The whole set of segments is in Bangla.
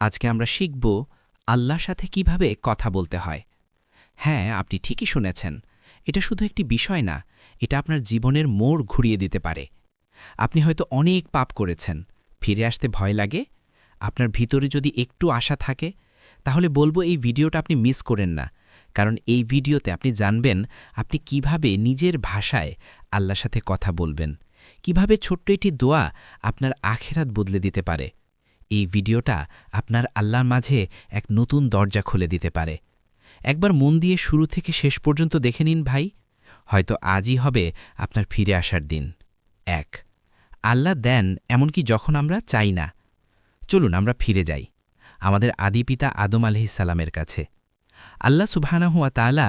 আজকে আমরা শিখব আল্লাহর সাথে কিভাবে কথা বলতে হয়। হ্যাঁ, আপনি ঠিকই শুনেছেন। এটা শুধু একটি বিষয় না, এটা আপনার জীবনের মোড় ঘুরিয়ে দিতে পারে। আপনি হয়তো অনেক পাপ করেছেন, ফিরে আসতে ভয় লাগে। আপনার ভিতরে যদি একটু আশা থাকে, তাহলে বলবো এই ভিডিওটা আপনি মিস করেন না। কারণ এই ভিডিওতে আপনি জানবেন আপনি কিভাবে নিজের ভাষায় আল্লাহর সাথে কথা বলবেন, কিভাবে ছোট্ট একটি দোয়া আপনার আখেরাত বদলে দিতে পারে। এই ভিডিওটা আপনার আল্লাহর মাঝে এক নতুন দরজা খুলে দিতে পারে। একবার মন দিয়ে শুরু থেকে শেষ পর্যন্ত দেখে নিন ভাই, হয়তো আজই হবে আপনার ফিরে আসার দিন। ১. আল্লাহ দেন এমনকি যখন আমরা চাই না। চলুন আমরা ফিরে যাই আমাদের আদিপিতা আদম আলাইহিসসালামের কাছে। আল্লাহ সুবহানাহু ওয়া তাআলা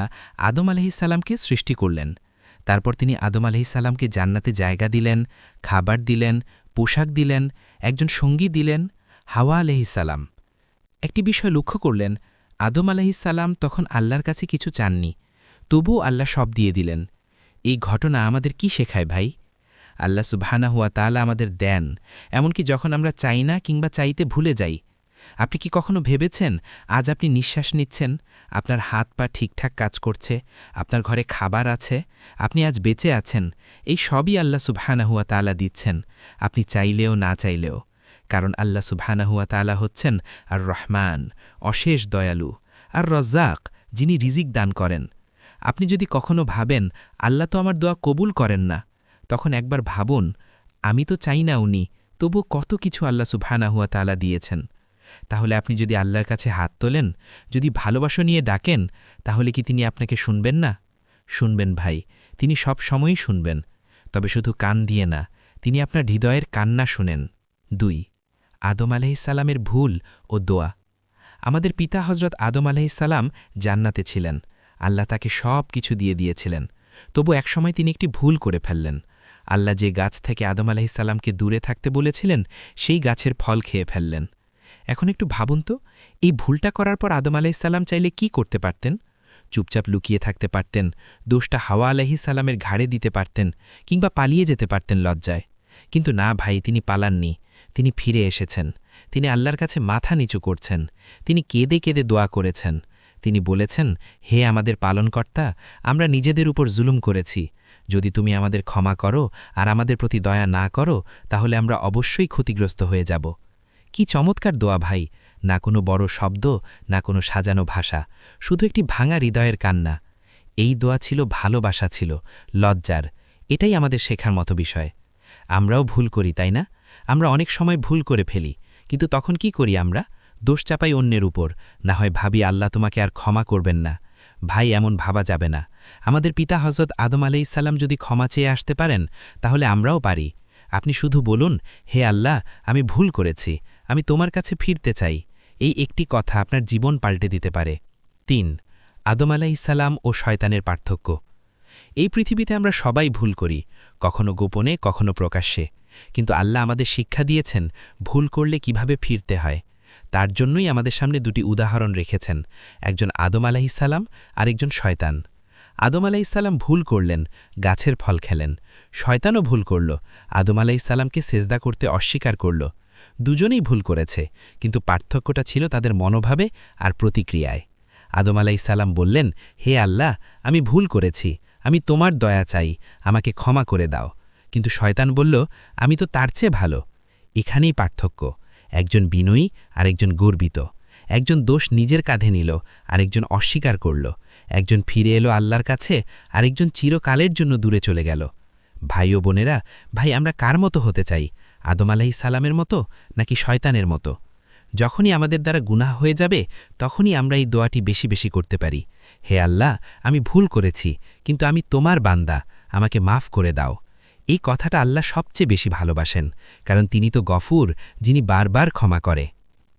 আদম আলাইহিসসালামকে সৃষ্টি করলেন। তারপর তিনি আদম আলাইহিসসালামকে জান্নাতে জায়গা দিলেন, খাবার দিলেন, পোশাক দিলেন, একজন সঙ্গী দিলেন, হাওয়া আলাইহিসসালাম। একটি বিষয় লক্ষ্য করলেন, আদম আলাইহিসসালাম তখন আল্লাহর কাছে কিছু চাননি, তবুও আল্লাহ সব দিয়ে দিলেন। এই ঘটনা আমাদের কি শেখায় ভাই? আল্লাহ সুবহানাহু ওয়া তাআলা আমাদের দেন, এমনকি যখন আমরা চাই না কিংবা চাইতে ভুলে যাই। আপনি কি কখনো ভেবেছেন আজ আপনি নিঃশ্বাস নিচ্ছেন, আপনার হাত পা ঠিকঠাক কাজ করছে, আপনার ঘরে খাবার আছে, আপনি আজ বেঁচে আছেন, এই সবই আল্লাহ সুবহানাহু ওয়া তাআলা দিচ্ছেন, আপনি চাইলেও না চাইলেও। কারণ আল্লাহ সুবহানাহু ওয়া তাআলা হচ্ছেন আর রহমান, অশেষ দয়ালু, আর রজ্জাক, যিনি রিজিক দান করেন। আপনি যদি কখনো ভাবেন আল্লাহ তো আমার দোয়া কবুল করেন না, তখন একবার ভাবুন, আমি তো চাই না উনি, তবু কত কিছু আল্লাহ সুবহানাহু ওয়া তাআলা দিয়েছেন। তাহলে আপনি যদি আল্লাহর কাছে হাত তোলেন, যদি ভালোবাসা নিয়ে ডাকেন, তাহলে কি তিনি আপনাকে শুনবেন না? শুনবেন ভাই, তিনি সব সময়ই শুনবেন। তবে শুধু কান দিয়ে না, তিনি আপনার হৃদয়ের কান্না শুনেন। ২. আদম আলাইহিসসালামের ভুল ও দোয়া। আমাদের পিতা হজরত আদম আলাইহিসসালাম জান্নাতে ছিলেন, আল্লাহ তাকে সব কিছু দিয়ে দিয়েছিলেন। তবু একসময় তিনি একটি ভুল করে ফেললেন। আল্লাহ যে গাছ থেকে আদম আলাইহিসসালামকে দূরে থাকতে বলেছিলেন, সেই গাছের ফল খেয়ে ফেললেন। এখন একটু ভাবুন তো, এই ভুলটা করার পর আদম আলাইহিসসালাম চাইলে কি করতে পারতেন? চুপচাপ লুকিয়ে থাকতে পারতেন, দোষটা হাওয়া আলাইহিসসালামের ঘাড়ে দিতে পারতেন, কিংবা পালিয়ে যেতে পারতেন লজ্জায়। কিন্তু না ভাই, তিনি পালাননি, তিনি ফিরে এসেছেন। তিনি আল্লাহর কাছে মাথা নিচু করছেন, তিনি কেঁদে কেঁদে দোয়া করেছেন। তিনি বলেছেন, হে আমাদের পালনকর্তা, আমরা নিজেদের উপর জুলুম করেছি। যদি তুমি আমাদের ক্ষমা করো আর আমাদের প্রতি দয়া না করো, তাহলে আমরা অবশ্যই ক্ষতিগ্রস্ত হয়ে যাব। কি চমৎকার দোয়া ভাই! না কোনো বড় শব্দ, না কোনো সাজানো ভাষা, শুধু একটি ভাঙা হৃদয়ের কান্না। এই দোয়া ছিল ভালোবাসা, ছিল লজ্জার। এটাই আমাদের শেখার মতো বিষয়। আমরাও ভুল করি, তাই না? আমরা অনেক সময় ভুল করে ফেলি, কিন্তু তখন কি করি আমরা? দোষ চাপাই অন্যের উপর, না হয় ভাবি আল্লাহ তোমাকে আর ক্ষমা করবেন না। ভাই, এমন ভাবা যাবে না। আমাদের পিতা হজরত আদম আলাইহিসসালাম যদি ক্ষমা চেয়ে আসতে পারেন, তাহলে আমরাও পারি। আপনি শুধু বলুন, হে আল্লাহ, আমি ভুল করেছি, আমি তোমার কাছে ফিরতে চাই। এই একটি কথা আপনার জীবন পাল্টে দিতে পারে। ৩. আদম আলাইহিসসালাম ও শয়তানের পার্থক্য। এই পৃথিবীতে আমরা সবাই ভুল করি, কখনো গোপনে, কখনো প্রকাশ্যে। কিন্তু আল্লাহ আমাদের শিক্ষা দিয়েছেন ভুল করলে কিভাবে ফিরতে হয়। তার জন্যই আমাদের সামনে দুটি উদাহরণ রেখেছেন, একজন আদম আলাইহিসসালাম আর একজন শয়তান। আদম আলাইহিসসালাম ভুল করলেন, গাছের ফল খেলেন। শয়তানও ভুল করল, আদম আলাইহিসসালামকে সেজদা করতে অস্বীকার করল। দুজনেই ভুল করেছে, কিন্তু পার্থক্যটা ছিল তাদের মনোভাবে আর প্রতিক্রিয়ায়। আদম আলাইহিসসালাম বললেন, হে আল্লাহ, আমি ভুল করেছি, আমি তোমার দয়া চাই, আমাকে ক্ষমা করে দাও। কিন্তু শয়তান বলল, আমি তো তার চেয়ে ভালো। এখানেই পার্থক্য, একজন বিনয়ী আর একজন গর্বিত। একজন দোষ নিজের কাঁধে নিল, আরেকজন অস্বীকার করল। একজন ফিরে এলো আল্লাহর কাছে, আরেকজন চিরকালের জন্য দূরে চলে গেল। ভাই ও বোনেরা, ভাই, আমরা কার মতো হতে চাই? আদম আলাইহিসসালামের মতো, নাকি শয়তানের মতো? যখনই আমাদের দ্বারা গুনাহ হয়ে যাবে, তখনই আমরা এই দোয়াটি বেশি বেশি করতে পারি। হে আল্লাহ, আমি ভুল করেছি, কিন্তু আমি তোমার বান্দা, আমাকে মাফ করে দাও। এই কথাটা আল্লাহ সবচেয়ে বেশি ভালোবাসেন, কারণ তিনি তো গফুর, যিনি বারবার ক্ষমা করে।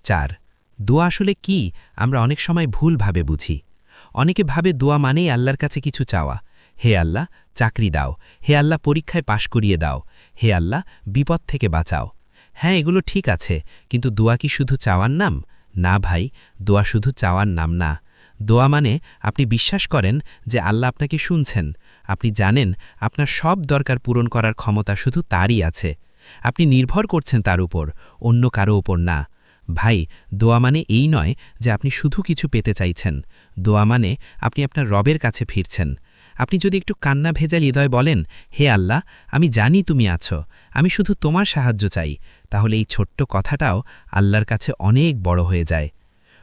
৪. দোয়া আসলে কি, আমরা অনেক সময় ভুলভাবে বুঝি। অনেকে ভাবে দোয়া মানেই আল্লাহর কাছে কিছু চাওয়া। হে আল্লাহ, চাকরি দাও, হে আল্লাহ, পরীক্ষায় পাশ করিয়ে দাও, হে আল্লাহ, বিপদ থেকে বাঁচাও। হ্যাঁ, এগুলো ঠিক আছে, কিন্তু দোয়া কি শুধু চাওয়ার নাম? না ভাই, দোয়া শুধু চাওয়ার নাম না। দোয়া মানে আপনি বিশ্বাস করেন যে আল্লাহ আপনাকে শুনছেন, আপনি জানেন আপনার সব দরকার পূরণ করার ক্ষমতা শুধু তারই আছে। আপনি নির্ভর করছেন তার উপর, অন্য কারো উপর না। ভাই, দোয়া মানে এই নয় যে আপনি শুধু কিছু পেতে চাইছেন। দোয়া মানে আপনি আপনার রবের কাছে ফিরছেন। আপনি যদি একটু কান্না ভেজা হৃদয় বলেন, হে আল্লাহ, আমি জানি তুমি আছো, আমি শুধু তোমার সাহায্য চাই, তাহলে এই ছোট্ট কথাটাও আল্লাহর কাছে অনেক বড় হয়ে যায়।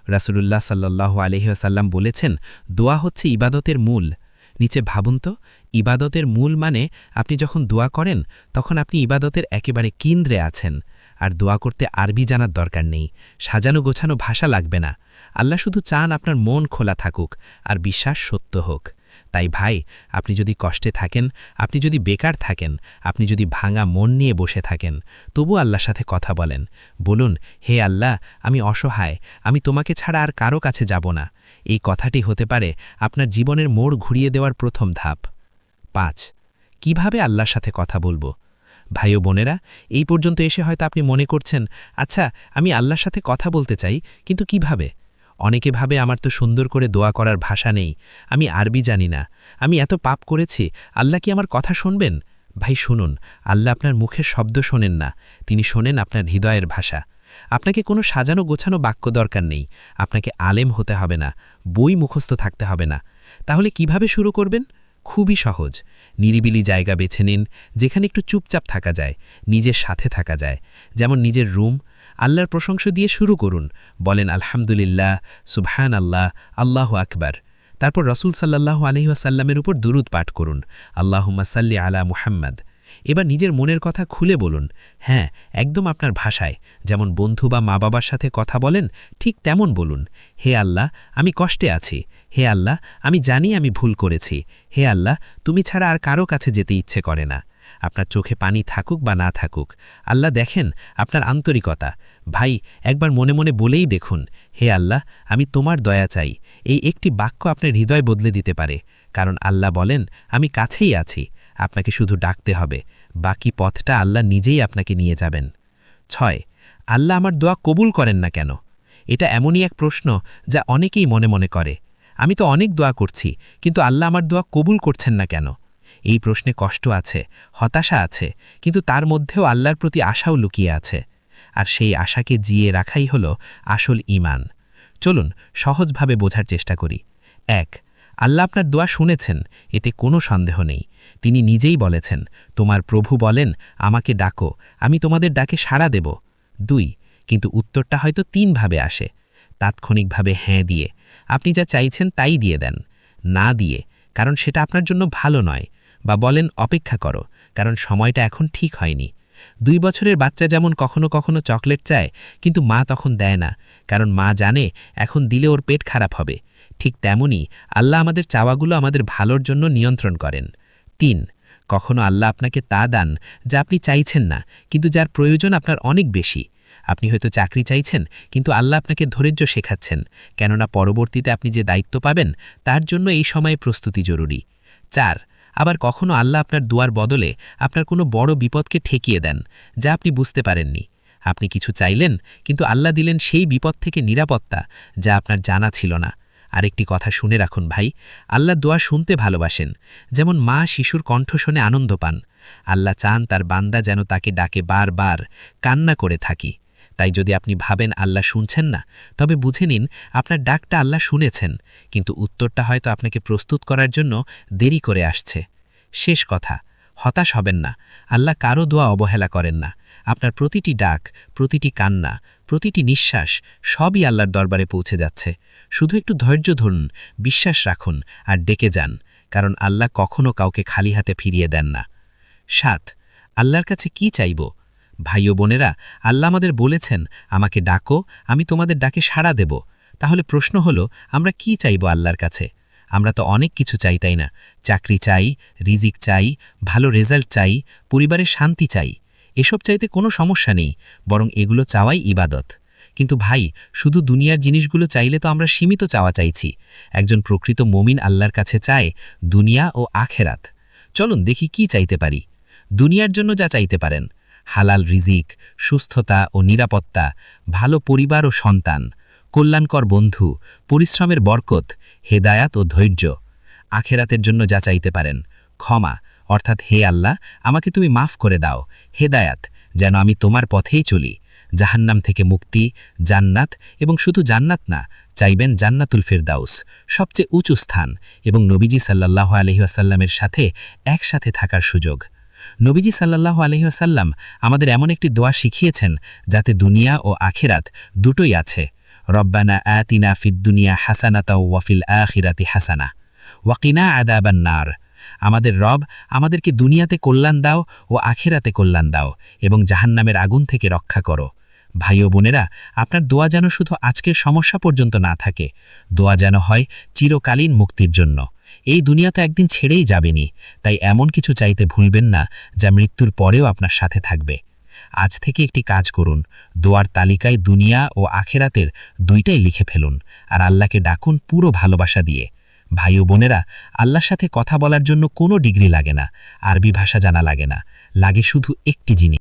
রাসূলুল্লাহ সাল্লাল্লাহু আলাইহি ওয়াসাল্লাম বলেছেন, দোয়া হচ্ছে ইবাদতের মূল। নিচে ভাবুন তো, ইবাদতের মূল মানে আপনি যখন দোয়া করেন তখন আপনি ইবাদতের একেবারে কেন্দ্রে আছেন। আর দোয়া করতে আরবি জানার দরকার নেই, সাজানো গোছানো ভাষা লাগবে না। আল্লাহ শুধু চান আপনার মন খোলা থাকুক আর বিশ্বাস সত্য হোক। তাই ভাই, আপনি যদি কষ্টে থাকেন, আপনি যদি বেকার থাকেন, আপনি যদি ভাঙা মন নিয়ে বসে থাকেন, তবু আল্লাহর সাথে কথা বলেন। বলুন, হে আল্লাহ, আমি অসহায়, আমি তোমাকে ছাড়া আর কারো কাছে যাব না। এই কথাটি হতে পারে আপনার জীবনের মোড় ঘুরিয়ে দেওয়ার প্রথম ধাপ। ৫. কিভাবে আল্লাহর সাথে কথা বলবো? ভাই ও বোনেরা, এই পর্যন্ত এসে হয়তো আপনি মনে করছেন, আচ্ছা, আমি আল্লাহর সাথে কথা বলতে চাই, কিন্তু কিভাবে? অনেকে ভাবে আমার তো সুন্দর করে দোয়া করার ভাষা নেই, আমি আরবি জানি না, আমি এত পাপ করেছি, আল্লাহ কি আমার কথা শুনবেন? ভাই শুনুন, আল্লাহ আপনার মুখের শব্দ শোনেন না, তিনি শোনেন আপনার হৃদয়ের ভাষা। আপনাকে কোনো সাজানো গোছানো বাক্য দরকার নেই, আপনাকে আলেম হতে হবে না, বই মুখস্থ থাকতে হবে না। তাহলে কিভাবে শুরু করবেন? খুবই সহজ। নিরিবিলি জায়গা বেছে নিন, যেখানে একটু চুপচাপ থাকা যায়, নিজের সাথে থাকা যায়, যেমন নিজের রুম। আল্লাহর প্রশংসা দিয়ে শুরু করুন। বলেন আলহামদুলিল্লাহ, সুবহান আল্লাহ, আল্লাহু আকবার। তারপর রসুল সাল্লাল্লাহু আলাইহি ওয়াসাল্লামের উপর দুরুদ পাঠ করুন, আল্লাহুম্মা সাল্লি আলা মুহাম্মাদ। এবার নিজের মনের কথা খুলে বলুন, হ্যাঁ, একদম আপনার ভাষায়, যেমন বন্ধু বা মা বাবার সাথে কথা বলেন ঠিক তেমন বলুন। হে আল্লাহ, আমি কষ্টে আছি। হে আল্লাহ, আমি জানি আমি ভুল করেছি। হে আল্লাহ, তুমি ছাড়া আর কারো কাছে যেতে ইচ্ছে করে না। আপনার চোখে পানি থাকুক বা না থাকুক, আল্লাহ দেখেন আপনার আন্তরিকতা। ভাই, একবার মনে মনে বলেই দেখুন, হে আল্লাহ, আমি তোমার দয়া চাই। এই একটি বাক্য আপনার হৃদয় বদলে দিতে পারে, কারণ আল্লাহ বলেন, আমি কাছেই আছি, আপনাকে শুধু ডাকতে হবে, বাকি পথটা আল্লাহ নিজেই আপনাকে নিয়ে যাবেন। ৬. আল্লাহ আমার দোয়া কবুল করেন না কেন? এটা এমনই এক প্রশ্ন যা অনেকেই মনে মনে করে। আমি তো অনেক দোয়া করছি, কিন্তু আল্লাহ আমার দোয়া কবুল করছেন না কেন? এই প্রশ্নে কষ্ট আছে, হতাশা আছে, কিন্তু তার মধ্যেও আল্লাহর প্রতি আশাও লুকিয়ে আছে। আর সেই আশাকে জিয়ে রাখাই হল আসল ঈমান। চলুন সহজভাবে বোঝার চেষ্টা করি। ১. আল্লাহ আপনার দোয়া শুনেছেন, এতে কোনো সন্দেহ নেই। তিনি নিজেই বলেছেন, তোমার প্রভু বলেন, আমাকে ডাকো, আমি তোমাদের ডাকে সাড়া দেব। ২. কিন্তু উত্তরটা হয়তো ৩ ভাবে আসে। তাৎক্ষণিকভাবে হ্যাঁ দিয়ে আপনি যা চাইছেন তাই দিয়ে দেন, না দিয়ে কারণ সেটা আপনার জন্য ভালো নয়, বা বলেন অপেক্ষা করো, কারণ সময়টা এখন ঠিক হয়নি। ২ বছরের বাচ্চা যেমন কখনো কখনো চকলেট চায়, কিন্তু মা তখন দেয় না, কারণ মা জানে এখন দিলে ওর পেট খারাপ হবে। ঠিক তেমনি আল্লাহ আমাদের চাওয়াগুলো আমাদের ভালোর জন্য নিয়ন্ত্রণ করেন। ৩. কখনো আল্লাহ আপনাকে তা দান যা আপনি চাইছেন না, কিন্তু যার প্রয়োজন আপনার অনেক বেশি। আপনি হয়তো চাকরি চাইছেন, কিন্তু আল্লাহ আপনাকে ধৈর্য শেখাচ্ছেন, কেননা পরবর্তীতে আপনি যে দায়িত্ব পাবেন তার জন্য এই সময়ে প্রস্তুতি জরুরি। ৪. আবার কখনো আল্লাহ আপনার দুয়ার বদলে আপনার কোনো বড় বিপদকে ঠেকিয়ে দেন, যা আপনি বুঝতে পারেননি। আপনি কিছু চাইলেন, কিন্তু আল্লাহ দিলেন সেই বিপদ থেকে নিরাপত্তা, যা আপনার জানা ছিল না। আরেকটি কথা শুনে রাখুন ভাই, আল্লাহ দোয়া শুনতে ভালোবাসেন, যেমন মা শিশুর কণ্ঠ শুনে আনন্দ পান। আল্লাহ চান তার বান্দা যেন তাকে ডাকে বারবার, কান্না করে থাকি। তাই যদি আপনি ভাবেন আল্লাহ শুনছেন না, তবে বুঝে নিন আপনার ডাকটা আল্লাহ শুনেছেন, কিন্তু উত্তরটা হয়তো আপনাকে প্রস্তুত করার জন্য দেরি করে আসছে। শেষ কথা, হতাশ হবেন না, আল্লাহ কারো দোয়া অবহেলা করেন না। আপনার প্রতিটি ডাক, প্রতিটি কান্না, প্রতিটি নিঃশ্বাস সবই আল্লাহর দরবারে পৌঁছে যাচ্ছে। শুধু একটু ধৈর্য ধরুন, বিশ্বাস রাখুন আর ডেকে যান, কারণ আল্লাহ কখনো কাউকে খালি হাতে ফিরিয়ে দেন না। ৭. আল্লাহর কাছে কি চাইব? ভাই ও বোনেরা, আল্লাহ আমাদের বলেছেন, আমাকে ডাকো, আমি তোমাদের ডাকে সাড়া দেব। তাহলে প্রশ্ন হলো, আমরা কি চাইব আল্লাহর কাছে? আমরা তো অনেক কিছু চাই, তাই না? চাকরি চাই, রিজিক চাই, ভালো রেজাল্ট চাই, পরিবারের শান্তি চাই। এসব চাইতে কোনো সমস্যা নেই, বরং এগুলো চাওয়াই ইবাদত। কিন্তু ভাই, শুধু দুনিয়ার জিনিসগুলো চাইলে তো আমরা সীমিত চাওয়া চাইছি। একজন প্রকৃত মুমিন আল্লাহর কাছে চায় দুনিয়া ও আখেরাত। চলুন দেখি কি চাইতে পারি। দুনিয়ার জন্য যা চাইতে পারেন, হালাল রিজিক, সুস্থতা ও নিরাপত্তা, ভালো পরিবার ও সন্তান, কল্যাণকর বন্ধু, পরিশ্রমের বরকত, হেদায়াত ও ধৈর্য। আখেরাতের জন্য যা চাইতে পারেন, ক্ষমা, অর্থাৎ হে আল্লাহ, আমাকে তুমি মাফ করে দাও, হেদায়াত, যেন আমি তোমার পথেই চলি, জাহান্নাম থেকে মুক্তি, জান্নাত এবং শুধু জান্নাত না, চাইবেন জান্নাতুল ফিরদাউস, সবচেয়ে উঁচু স্থান এবং নবীজি সাল্লাল্লাহু আলাইহি ওয়াসাল্লামের সাথে একসাথে থাকার সুযোগ। নবীজি সাল্লাল্লাহু আলাইহি ওয়াসাল্লাম আমাদের এমন একটি দোয়া শিখিয়েছেন যাতে দুনিয়া ও আখিরাত দুটোই আছে। রব্বানা আতিনা ফিদ দুনিয়া হাসানাতাও ওয়া ফিল আখিরাতি হাসানা ওয়াকিনা আযাবান নার। আমাদের রব, আমাদেরকে দুনিয়াতে কল্যাণ দাও ও আখিরাতে কল্যাণ দাও এবং জাহান্নামের আগুন থেকে রক্ষা করো। ভাই ও বোনেরা, আপনার দোয়া যেন শুধু আজকের সমস্যা পর্যন্ত না থাকে, দোয়া যেন হয় চিরকালীন মুক্তির জন্য। এই দুনিয়া তো একদিন ছেড়েই যাবেনি, তাই এমন কিছু চাইতে ভুলবেন না যা মৃত্যুর পরেও আপনার সাথে থাকবে। আজ থেকে একটি কাজ করুন, দোয়ার তালিকায় দুনিয়া ও আখেরাতের দুইটাই লিখে ফেলুন আর আল্লাহকে ডাকুন পুরো ভালোবাসা দিয়ে। ভাই ও বোনেরা, আল্লাহর সাথে কথা বলার জন্য কোনো ডিগ্রি লাগে না, আরবি ভাষা জানা লাগে না, লাগে শুধু একটি জিনিস,